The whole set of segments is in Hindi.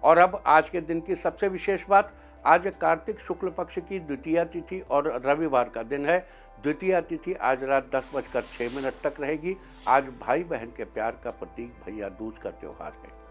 और अब आज के दिन की सबसे विशेष बात, आज कार्तिक शुक्ल पक्ष की द्वितीया तिथि और रविवार का दिन है। द्वितीया तिथि आज रात 10:06 तक रहेगी। आज भाई बहन के प्यार का प्रतीक भैया दूज का त्योहार है।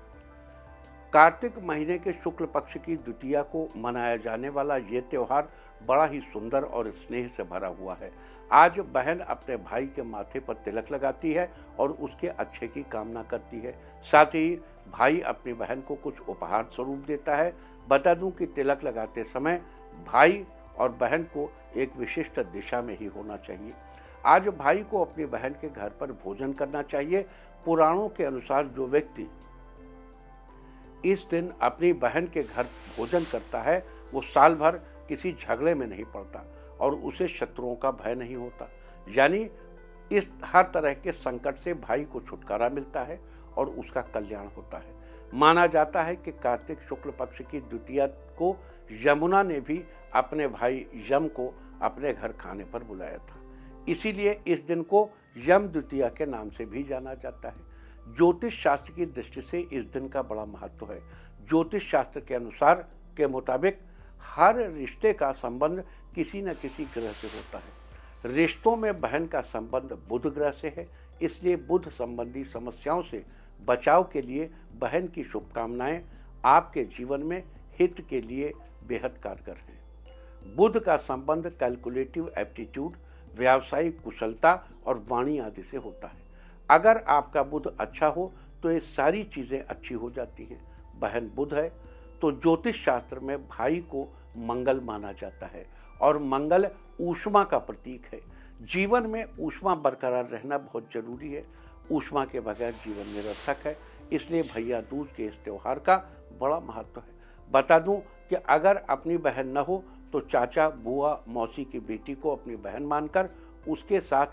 कार्तिक महीने के शुक्ल पक्ष की द्वितीया को मनाया जाने वाला ये त्योहार बड़ा ही सुंदर और स्नेह से भरा हुआ है। आज बहन अपने भाई के माथे पर तिलक लगाती है और उसके अच्छे की कामना करती है। साथ ही भाई अपनी बहन को कुछ उपहार स्वरूप देता है। बता दूं कि तिलक लगाते समय भाई और बहन को एक विशिष्ट दिशा में ही होना चाहिए। आज भाई को अपनी बहन के घर पर भोजन करना चाहिए। पुराणों के अनुसार जो व्यक्ति इस दिन अपनी बहन के घर भोजन करता है वो साल भर किसी झगड़े में नहीं पड़ता और उसे शत्रुओं का भय नहीं होता। यानी इस हर तरह के संकट से भाई को छुटकारा मिलता है और उसका कल्याण होता है। माना जाता है कि कार्तिक शुक्ल पक्ष की द्वितीया को यमुना ने भी अपने भाई यम को अपने घर खाने पर बुलाया था। इसीलिए इस दिन को यम द्वितीया के नाम से भी जाना जाता है। ज्योतिष शास्त्र की दृष्टि से इस दिन का बड़ा महत्व है। ज्योतिष शास्त्र के अनुसार के मुताबिक हर रिश्ते का संबंध किसी न किसी ग्रह से होता है। रिश्तों में बहन का संबंध बुध ग्रह से है, इसलिए बुध संबंधी समस्याओं से बचाव के लिए बहन की शुभकामनाएं आपके जीवन में हित के लिए बेहद कारगर हैं। बुध का संबंध कैलकुलेटिव एप्टीट्यूड, व्यावसायिक कुशलता और वाणी आदि से होता है। अगर आपका बुध अच्छा हो तो ये सारी चीज़ें अच्छी हो जाती हैं। बहन बुध है तो ज्योतिष शास्त्र में भाई को मंगल माना जाता है और मंगल ऊष्मा का प्रतीक है। जीवन में ऊष्मा बरकरार रहना बहुत जरूरी है। ऊष्मा के बगैर जीवन निरर्थक है। इसलिए भैया दूज के इस त्यौहार का बड़ा महत्व है। बता दूं कि अगर अपनी बहन न हो तो चाचा, बुआ, मौसी की बेटी को अपनी बहन मानकर उसके साथ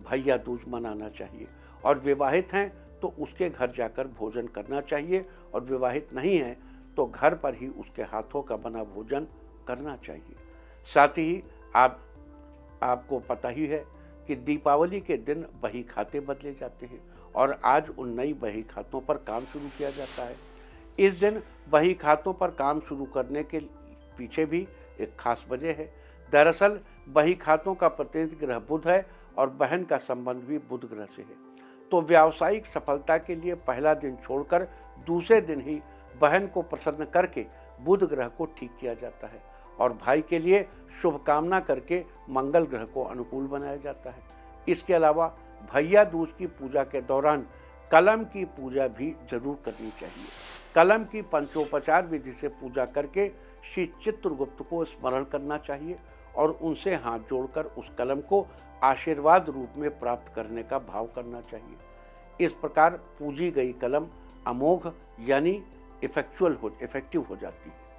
भैया दूज मनाना चाहिए। और विवाहित हैं तो उसके घर जाकर भोजन करना चाहिए और विवाहित नहीं हैं तो घर पर ही उसके हाथों का बना भोजन करना चाहिए। साथ ही आपको पता ही है कि दीपावली के दिन बही खाते बदले जाते हैं और आज उन नई बही खातों पर काम शुरू किया जाता है। इस दिन बही खातों पर काम शुरू करने के पीछे भी एक खास वजह है। दरअसल बही खातों का प्रतिनिधि ग्रह बुध है और बहन का संबंध भी बुध ग्रह से है। तो व्यावसायिक सफलता के लिए पहला दिन छोड़कर दूसरे दिन ही बहन को प्रसन्न करके बुध ग्रह को ठीक किया जाता है और भाई के लिए शुभकामना करके मंगल ग्रह को अनुकूल बनाया जाता है। इसके अलावा भैया दूज की पूजा के दौरान कलम की पूजा भी जरूर करनी चाहिए। कलम की पंचोपचार विधि से पूजा करके श्री चित्रगुप्त को स्मरण करना चाहिए और उनसे हाथ जोड़कर उस कलम को आशीर्वाद रूप में प्राप्त करने का भाव करना चाहिए। इस प्रकार पूजी गई कलम अमोघ यानी इफेक्टिव हो जाती है।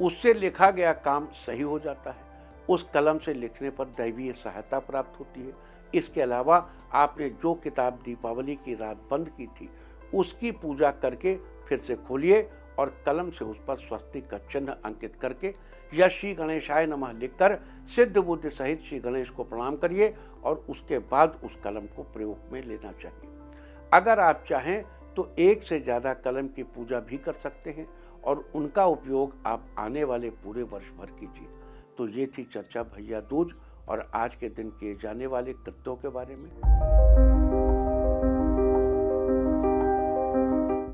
उससे लिखा गया काम सही हो जाता है। उस कलम से लिखने पर दैवीय सहायता प्राप्त होती है। इसके अलावा आपने जो किताब दीपावली की रात बंद की थी उसकी पूजा करके फिर से खोलिए और कलम से उस पर स्वस्तिक का चिन्ह अंकित करके या श्री गणेशाय नमः लिखकर सिद्ध बुद्ध सहित श्री गणेश को प्रणाम करिए और उसके बाद उस कलम को प्रयोग में लेना चाहिए। अगर आप चाहें तो एक से ज़्यादा कलम की पूजा भी कर सकते हैं और उनका उपयोग आप आने वाले पूरे वर्ष भर कीजिए। तो ये थी चर्चा भैया दूज और आज के दिन किए जाने वाले कृत्यों के बारे में।